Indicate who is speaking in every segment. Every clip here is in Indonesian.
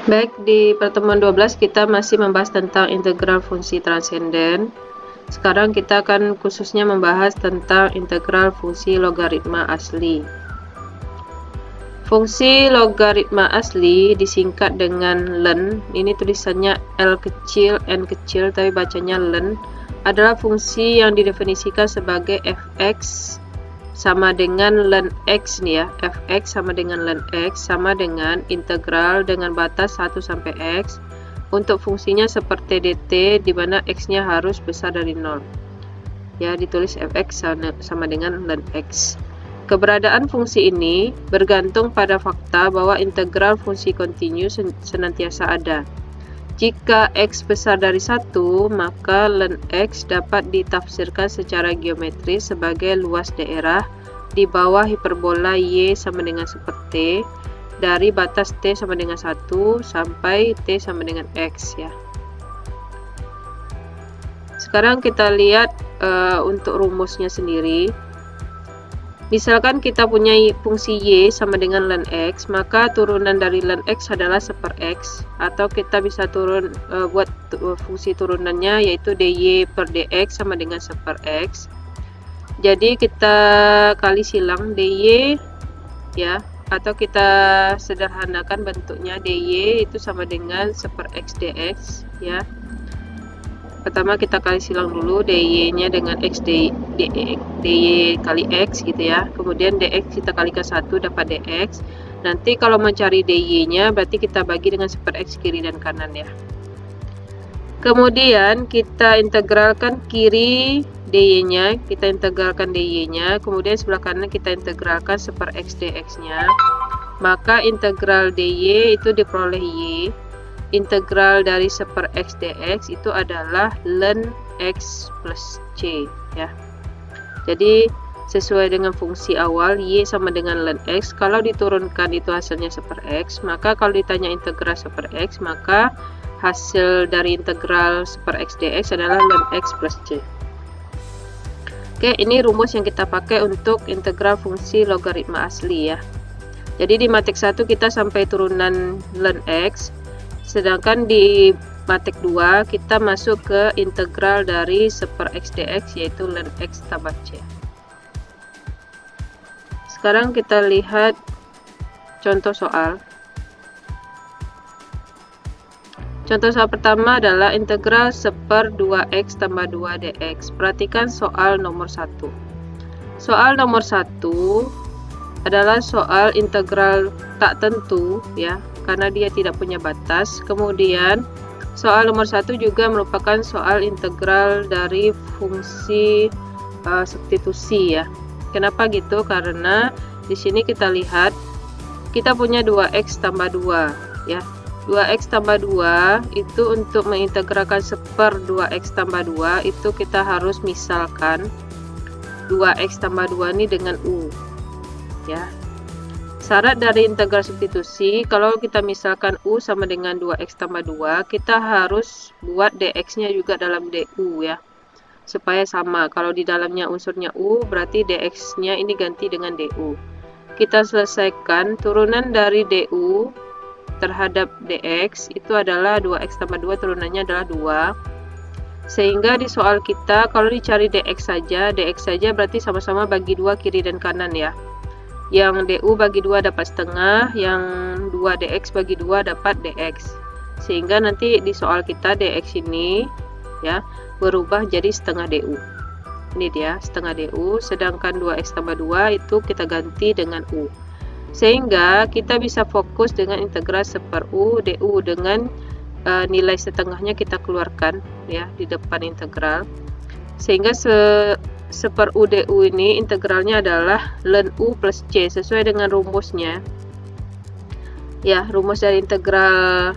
Speaker 1: Baik, di pertemuan 12 kita masih membahas tentang integral fungsi transenden. Sekarang kita akan khususnya membahas tentang integral fungsi logaritma asli. Fungsi logaritma asli disingkat dengan len, ini tulisannya L kecil, N kecil, tapi bacanya len, adalah fungsi yang didefinisikan sebagai fx sama dengan len x nih ya. Fx sama dengan len x sama dengan integral dengan batas 1 sampai x untuk fungsinya seperti dt di mana x-nya harus besar dari 0. Ya, ditulis fx sama dengan len x. Keberadaan fungsi ini bergantung pada fakta bahwa integral fungsi kontinu senantiasa ada. Jika x besar dari 1, maka len x dapat ditafsirkan secara geometris sebagai luas daerah di bawah hiperbola y sama dengan seperti t dari batas t sama dengan 1 sampai t sama dengan x ya. Sekarang kita lihat untuk rumusnya sendiri. Misalkan kita punya fungsi y sama dengan len x, maka turunan dari len x adalah 1/x, atau kita bisa buat fungsi turunannya yaitu dy per dx sama dengan 1/x. Jadi kita kali silang dy ya, atau kita sederhanakan bentuknya dy itu sama dengan 1/x dx ya. Pertama kita kali silang dulu dy nya dengan x dy kali x gitu ya, kemudian dx kita kalikan 1 dapat dx. Nanti kalau mencari dy nya berarti kita bagi dengan 1/x kiri dan kanan ya. Kemudian kita integralkan kiri dy nya, kemudian sebelah kanan kita integralkan 1/x dx nya, maka integral dy itu diperoleh y. Integral dari 1/x dx itu adalah len x plus c ya. Jadi sesuai dengan fungsi awal y sama dengan len x, kalau diturunkan itu hasilnya 1/x, maka kalau ditanya integral 1/x, maka hasil dari integral 1/x dx adalah len x plus c. Oke, ini rumus yang kita pakai untuk integral fungsi logaritma asli ya. Jadi di matik 1 kita sampai turunan len x, sedangkan di matik 2 kita masuk ke integral dari 1/x dx yaitu len x tambah c. Sekarang kita lihat contoh soal. Contoh soal pertama adalah integral 1/2x tambah 2 dx. Perhatikan soal nomor 1. Soal nomor 1 adalah soal integral tak tentu ya, karena dia tidak punya batas. Kemudian soal nomor 1 juga merupakan soal integral dari fungsi substitusi ya. Kenapa gitu? Karena di sini kita lihat kita punya 2x tambah 2 ya. 2x tambah 2 itu untuk mengintegralkan 1/2x tambah 2 itu kita harus misalkan 2x tambah 2 ini dengan u ya. Syarat dari integral substitusi, kalau kita misalkan u sama dengan 2x tambah 2, kita harus buat dx nya juga dalam du ya, supaya sama. Kalau di dalamnya unsurnya u, berarti dx nya ini ganti dengan du. Kita selesaikan turunan dari du terhadap dx itu adalah 2x tambah 2, turunannya adalah 2. Sehingga di soal kita kalau dicari dx saja berarti sama-sama bagi 2 kiri dan kanan ya. Yang du bagi 2 dapat setengah, yang 2 dx bagi 2 dapat dx. Sehingga nanti di soal kita dx ini ya berubah jadi setengah du. Ini dia setengah du, sedangkan 2x tambah 2 itu kita ganti dengan u. Sehingga kita bisa fokus dengan integral 1/u du dengan nilai setengahnya kita keluarkan ya di depan integral. Sehingga 1/u du ini integralnya adalah len u plus c sesuai dengan rumusnya ya, rumus dari integral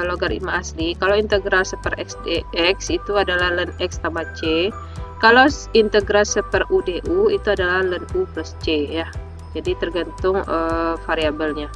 Speaker 1: logaritma asli. Kalau integral 1/x dx itu adalah len x tambah c, kalau integral 1/u du itu adalah len u plus c ya. Jadi tergantung variabelnya.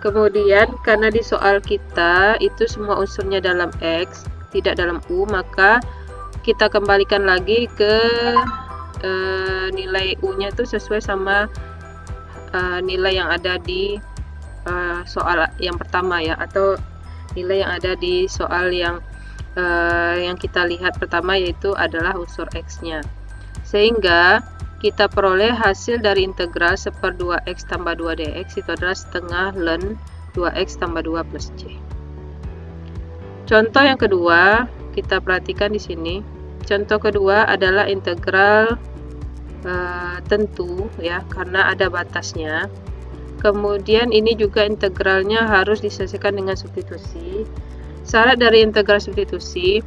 Speaker 1: Kemudian karena di soal kita itu semua unsurnya dalam x tidak dalam u, maka kita kembalikan lagi ke nilai u nya itu sesuai sama nilai yang ada di soal yang pertama ya, atau nilai yang ada di soal yang kita lihat pertama, yaitu adalah unsur X-nya. Sehingga kita peroleh hasil dari integral 1/2x tambah 2 dx itu adalah setengah ln 2x tambah 2 plus c. Contoh yang kedua, kita perhatikan di sini. Contoh kedua adalah integral tentu ya, karena ada batasnya. Kemudian ini juga integralnya harus diselesaikan dengan substitusi. Syarat dari integral substitusi,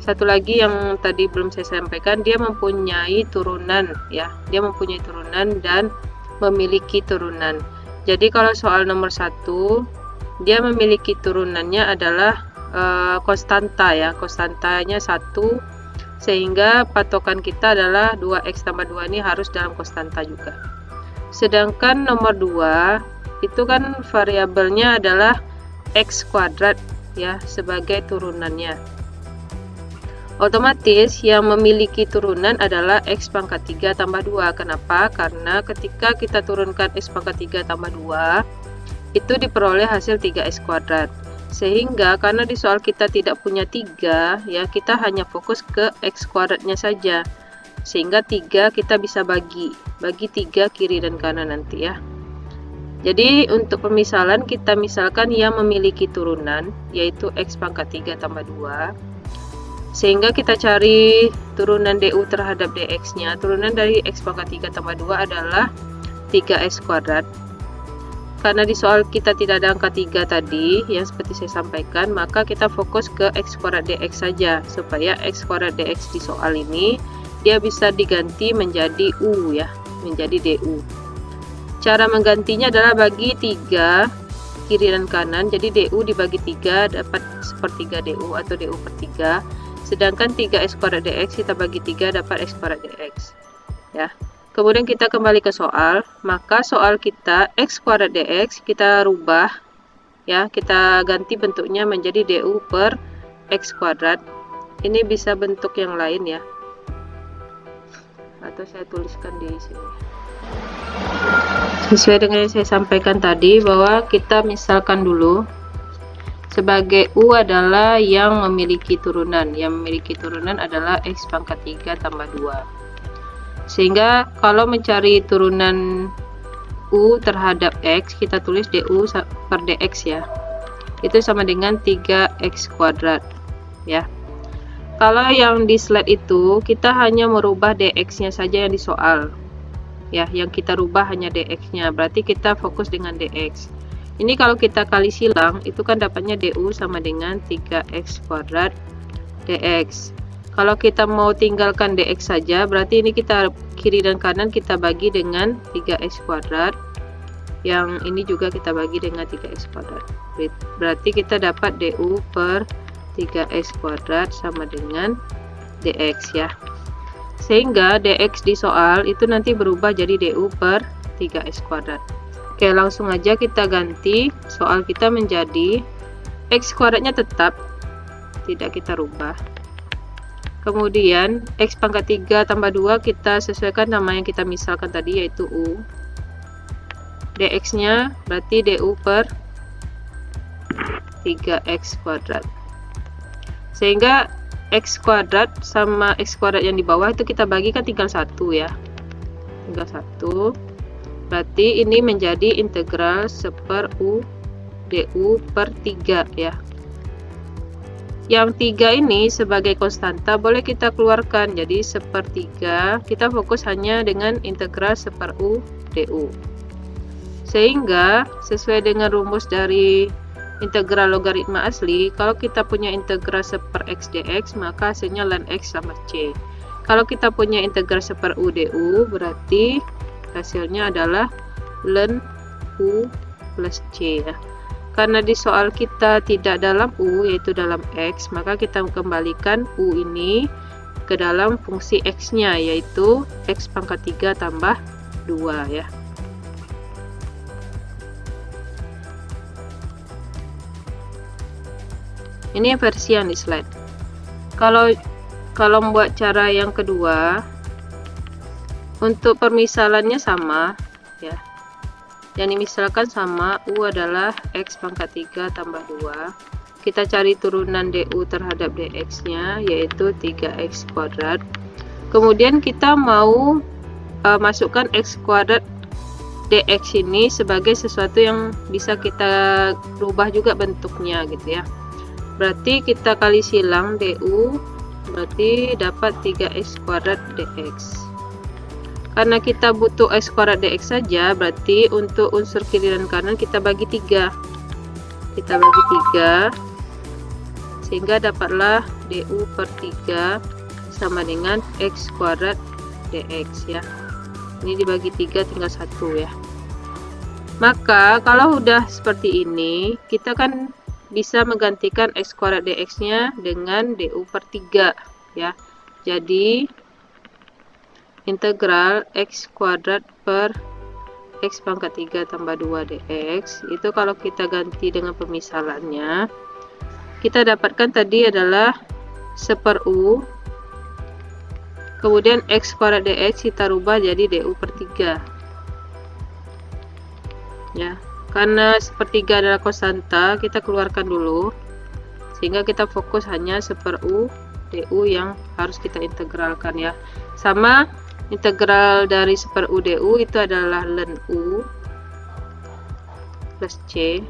Speaker 1: satu lagi yang tadi belum saya sampaikan, dia mempunyai turunan ya, dia mempunyai turunan dan memiliki turunan. Jadi kalau soal nomor 1, dia memiliki turunannya adalah konstanta ya, konstantanya 1, sehingga patokan kita adalah 2x tambah 2 ini harus dalam konstanta juga. Sedangkan nomor 2 itu kan variabelnya adalah x kuadrat ya sebagai turunannya. Otomatis yang memiliki turunan adalah x pangkat 3 tambah 2. Kenapa? Karena ketika kita turunkan x pangkat 3 tambah 2 itu diperoleh hasil 3x kuadrat. Sehingga karena di soal kita tidak punya 3 ya, kita hanya fokus ke x kuadratnya saja. Sehingga 3 kita bisa bagi 3 kiri dan kanan nanti ya. Jadi untuk pemisalan kita misalkan yang memiliki turunan yaitu x pangkat 3 tambah 2, sehingga kita cari turunan du terhadap dx nya. Turunan dari x pangkat 3 tambah 2 adalah 3x kuadrat. Karena di soal kita tidak ada angka 3 tadi yang seperti saya sampaikan, maka kita fokus ke x kuadrat dx saja, supaya x kuadrat dx di soal ini dia bisa diganti menjadi u ya, menjadi du. Cara menggantinya adalah bagi 3 kiri dan kanan. Jadi du dibagi 3 dapat 1/3 du atau du per 3. Sedangkan 3x kuadrat dx kita bagi 3 dapat x kuadrat dx. Ya. Kemudian kita kembali ke soal. Maka soal kita x kuadrat dx kita rubah ya, kita ganti bentuknya menjadi du per x kuadrat. Ini bisa bentuk yang lain ya. Atau saya tuliskan di sini. Sesuai dengan yang saya sampaikan tadi, bahwa kita misalkan dulu sebagai u adalah yang memiliki turunan. Yang memiliki turunan adalah x pangkat 3 tambah 2. Sehingga kalau mencari turunan u terhadap x, kita tulis du per dx ya. Itu sama dengan 3x kuadrat ya. Kalau yang di slide itu kita hanya merubah dx nya saja yang di soal ya, yang kita rubah hanya dx nya, berarti kita fokus dengan dx. Ini kalau kita kali silang itu kan dapatnya du sama dengan 3x kuadrat dx. Kalau kita mau tinggalkan dx saja, berarti ini kita kiri dan kanan kita bagi dengan 3x kuadrat, yang ini juga kita bagi dengan 3x kuadrat. Berarti kita dapat du per 3x kuadrat sama dengan dx ya. Sehingga dx di soal itu nanti berubah jadi du per 3x kuadrat. Oke, langsung aja kita ganti soal kita menjadi x kuadratnya tetap tidak kita rubah. Kemudian x pangkat 3 tambah 2 kita sesuaikan nama yang kita misalkan tadi yaitu u. Dx nya berarti du per 3x kuadrat. Sehingga x kuadrat sama x kuadrat yang di bawah itu kita bagikan tinggal 1 ya, tinggal 1. Berarti ini menjadi integral 1/u du per 3 ya. Yang 3 ini sebagai konstanta boleh kita keluarkan, jadi 1/3. Kita fokus hanya dengan integral 1/u du. Sehingga sesuai dengan rumus dari integral logaritma asli, kalau kita punya integral 1/x dx maka hasilnya ln x sama c. Kalau kita punya integral 1/u du berarti hasilnya adalah ln u plus c ya. Karena di soal kita tidak dalam u yaitu dalam x, maka kita kembalikan u ini ke dalam fungsi x nya yaitu x pangkat 3 tambah 2 ya. Ini versi yang di slide. Kalau membuat cara yang kedua, untuk permisalannya sama ya. yang dimisalkan sama U adalah X pangkat 3 tambah 2. Kita cari turunan DU terhadap DX nya, yaitu 3X kuadrat. Kemudian kita mau masukkan X kuadrat DX ini sebagai sesuatu yang bisa kita rubah juga bentuknya gitu ya. Berarti kita kali silang DU, berarti dapat 3X kuadrat DX. Karena kita butuh X kuadrat DX saja, berarti untuk unsur kiri dan kanan kita bagi 3. Kita bagi 3, sehingga dapatlah DU per 3 sama dengan X kuadrat DX ya. Ini dibagi 3 tinggal 1 ya. Maka kalau udah seperti ini, kita kan bisa menggantikan X kuadrat DX nya dengan DU per 3 ya. Jadi integral X kuadrat per X pangkat 3 tambah 2 dx itu kalau kita ganti dengan pemisalannya, kita dapatkan tadi adalah 1/U, kemudian X kuadrat dx kita rubah jadi DU per 3 ya. Karena sepertiga adalah konstanta, kita keluarkan dulu sehingga kita fokus hanya 1/U DU yang harus kita integralkan ya. Sama integral dari 1/U DU itu adalah ln U plus C.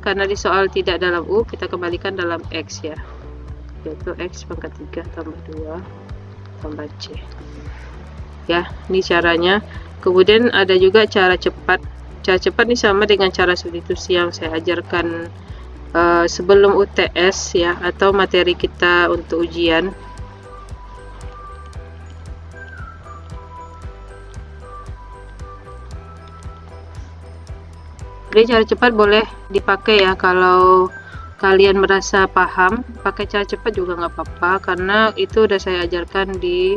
Speaker 1: Karena di soal tidak dalam U, kita kembalikan dalam X ya, yaitu X pangkat 3 tambah 2 tambah C ya. Ini caranya. Kemudian ada juga cara cepat. Cara cepat ini sama dengan cara substitusi yang saya ajarkan sebelum UTS ya, atau materi kita untuk ujian. Jadi cara cepat boleh dipakai ya, kalau kalian merasa paham pakai cara cepat juga nggak apa-apa, karena itu udah saya ajarkan di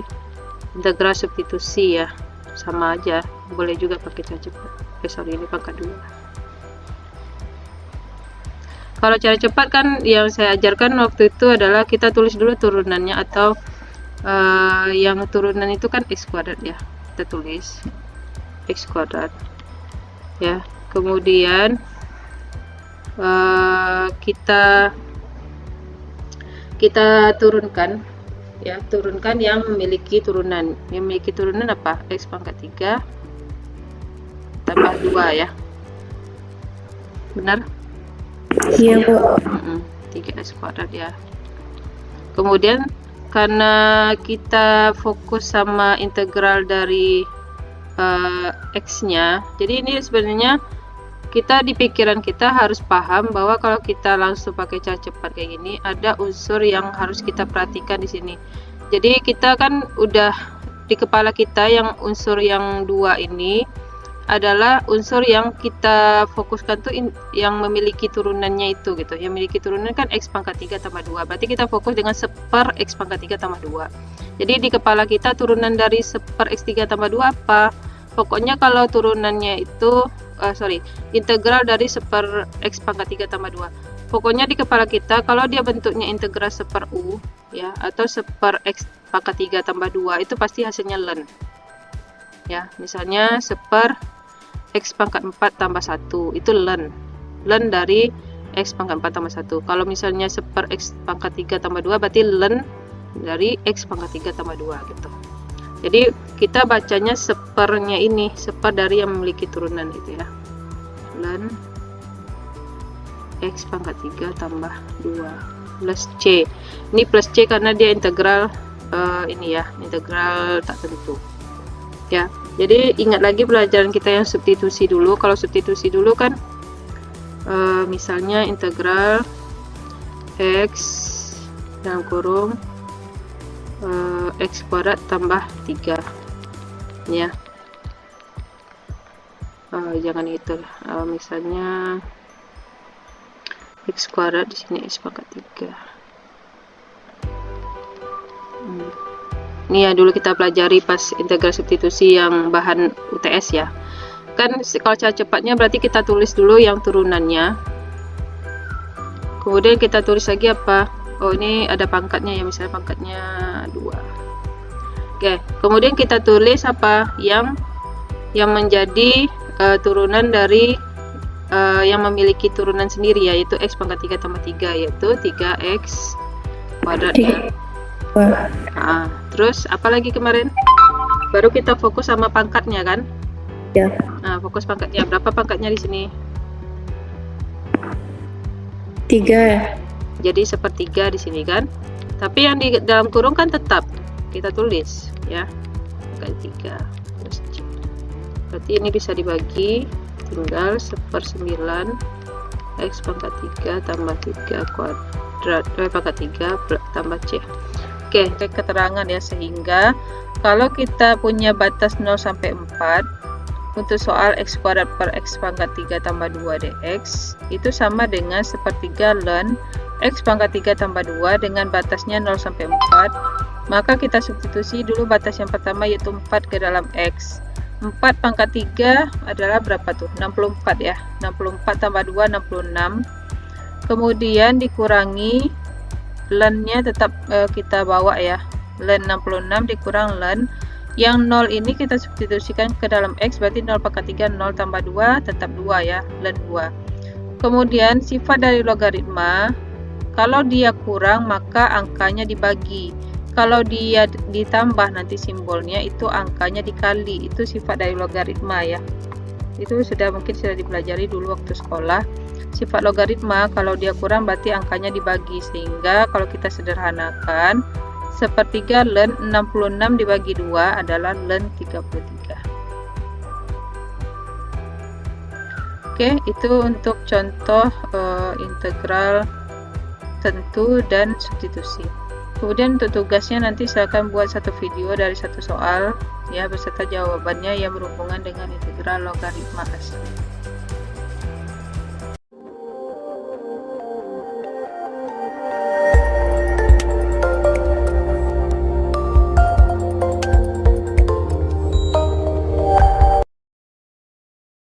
Speaker 1: integral substitusi ya, sama aja, boleh juga pakai cara cepat. Sorry, ini pangkat 2. Kalau cara cepat kan yang saya ajarkan waktu itu adalah kita tulis dulu turunannya, atau yang turunan itu kan X kuadrat ya, kita tulis X kuadrat ya. Kemudian kita turunkan ya, turunkan yang memiliki turunan. Yang memiliki turunan apa? X pangkat 3 tambah 2 ya. Benar?
Speaker 2: Iya, Bu.
Speaker 1: 3X kuadrat ya. Kemudian karena kita fokus sama integral dari X nya, jadi ini sebenarnya kita di pikiran kita harus paham bahwa kalau kita langsung pakai cara cepat kayak gini, ada unsur yang harus kita perhatikan di sini. Jadi kita kan udah di kepala kita yang unsur yang 2 ini adalah unsur yang kita fokuskan tuh yang memiliki turunannya itu gitu. Yang memiliki turunan kan X pangkat 3 tambah 2. Berarti kita fokus dengan 1/X pangkat 3 tambah 2. Jadi di kepala kita turunan dari 1/X3 tambah 2 apa? Pokoknya kalau turunannya itu integral dari 1/X pangkat 3 tambah 2. Pokoknya di kepala kita kalau dia bentuknya integral 1/U ya, atau 1/X pangkat 3 tambah 2, itu pasti hasilnya ln ya. Misalnya 1/X pangkat 4 tambah 1 itu ln dari X pangkat 4 tambah 1. Kalau misalnya 1/X pangkat 3 tambah 2 berarti ln dari X pangkat 3 tambah 2 gitu. Jadi kita bacanya sepernya ini, seper dari yang memiliki turunan itu ya, ln X pangkat 3 tambah 2 plus C. Ini plus C karena dia integral ini ya, integral tak tentu ya. Jadi ingat lagi pelajaran kita yang substitusi dulu. Kalau substitusi dulu kan misalnya integral X dalam kurung X kuadrat tambah 3 ya. Jangan itu, misalnya X kuadrat di sini X pangkat 3. Ini ya dulu kita pelajari pas integral substitusi yang bahan UTS ya. Kan kalau cara cepatnya berarti kita tulis dulu yang turunannya. Kemudian kita tulis lagi apa? Oh, ini ada pangkatnya ya, misalnya pangkatnya 2. Oke, kemudian kita tulis apa yang menjadi turunan dari yang memiliki turunan sendiri, yaitu x pangkat 3 tambah 3, yaitu 3x kuadrat ya. Terus apa lagi kemarin? Baru kita fokus sama pangkatnya kan?
Speaker 2: Ya.
Speaker 1: Nah, fokus pangkatnya. Berapa pangkatnya di sini?
Speaker 2: 3.
Speaker 1: Jadi sepertiga di sini kan? Tapi yang di dalam kurung kan tetap kita tulis ya. Pangkat 3. Terus C. Berarti ini bisa dibagi, tinggal 1/9 x pangkat 3 tambah 3 kuadrat pangkat 3 tambah C. Oke, keterangan ya, sehingga kalau kita punya batas 0 sampai 4 untuk soal x kuadrat per x pangkat 3 tambah 2 dx itu sama dengan sepertiga ln x pangkat 3 tambah 2 dengan batasnya 0 sampai 4. Maka kita substitusi dulu batas yang pertama, yaitu 4 ke dalam x. 4 pangkat 3 adalah berapa tuh? 64 ya. 64 tambah 2 66. Kemudian dikurangi ln-nya tetap kita bawa ya. Ln 66 dikurang ln yang 0 ini kita substitusikan ke dalam x, berarti 0 pangkat 3 0 tambah 2 tetap 2 ya, ln 2. Kemudian sifat dari logaritma, kalau dia kurang maka angkanya dibagi. Kalau dia ditambah nanti simbolnya itu angkanya dikali. Itu sifat dari logaritma ya. Itu mungkin sudah dipelajari dulu waktu sekolah. Sifat logaritma kalau dia kurang berarti angkanya dibagi, sehingga kalau kita sederhanakan sepertiga ln 66 dibagi 2 adalah ln 33. Oke, itu untuk contoh integral tentu dan substitusi. Kemudian untuk tugasnya nanti saya akan buat satu video dari satu soal ya beserta jawabannya yang berhubungan dengan integral logaritma asli.